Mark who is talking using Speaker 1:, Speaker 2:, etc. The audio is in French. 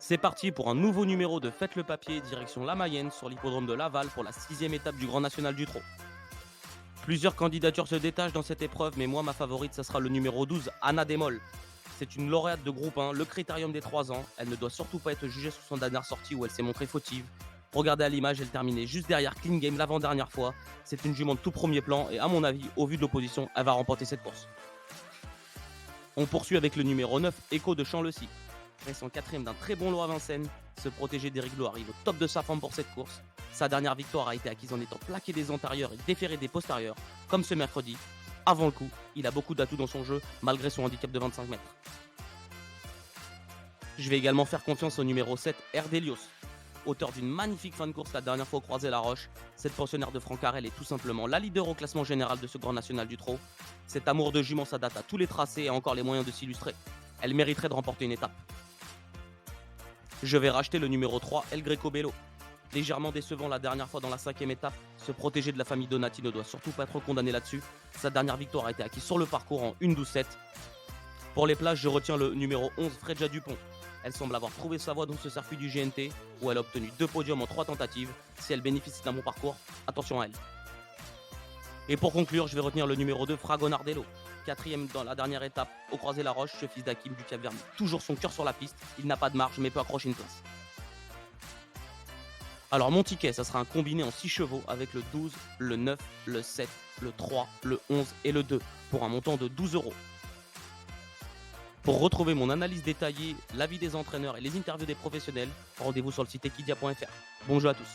Speaker 1: C'est parti pour un nouveau numéro de Faites le papier, direction La Mayenne, sur l'hippodrome de Laval pour la sixième étape du Grand National du Trot. Plusieurs candidatures se détachent dans cette épreuve, mais moi, ma favorite, ça sera le numéro 12, Anna Demol. C'est une lauréate de groupe 1, le critérium des 3 ans. Elle ne doit surtout pas être jugée sur son dernière sortie où elle s'est montrée fautive. Regardez à l'image, elle terminait juste derrière Clean Game l'avant-dernière fois. C'est une jument de tout premier plan et à mon avis, au vu de l'opposition, elle va remporter cette course. On poursuit avec le numéro 9, Echo de Champ-le-Cy. Récent quatrième d'un très bon lot à Vincennes, ce protégé d'Éric Lowe arrive au top de sa forme pour cette course. Sa dernière victoire a été acquise en étant plaqué des antérieurs et déféré des postérieurs, comme ce mercredi. Avant le coup, il a beaucoup d'atouts dans son jeu, malgré son handicap de 25 mètres. Je vais également faire confiance au numéro 7, Erdelios. Auteur d'une magnifique fin de course la dernière fois au Croisé-la-Roche, cette pensionnaire de Francarel est tout simplement la leader au classement général de ce Grand National du Trot. Cet amour de jument s'adapte à tous les tracés et a encore les moyens de s'illustrer. Elle mériterait de remporter une étape. Je vais racheter le numéro 3, El Greco Bello. Légèrement décevant la dernière fois dans la cinquième étape, ce protégé de la famille Donati ne doit surtout pas être condamné là-dessus. Sa dernière victoire a été acquise sur le parcours en 1-12-7. Pour les places, je retiens le numéro 11, Fredja Dupont. Elle semble avoir trouvé sa voie dans ce circuit du GNT, où elle a obtenu 2 podiums en 3 tentatives. Si elle bénéficie d'un bon parcours, attention à elle. Et pour conclure, je vais retenir le numéro 2, Fragonardello. Quatrième dans la dernière étape, au Croisé-la-Roche, ce fils d'Hakim du Cap Vermeil. Toujours son cœur sur la piste, il n'a pas de marge mais peut accrocher une place. Alors mon ticket, ça sera un combiné en 6 chevaux avec le 12, le 9, le 7, le 3, le 11 et le 2 pour un montant de 12 €. Pour retrouver mon analyse détaillée, l'avis des entraîneurs et les interviews des professionnels, rendez-vous sur le site equidia.fr. Bon jeu à tous.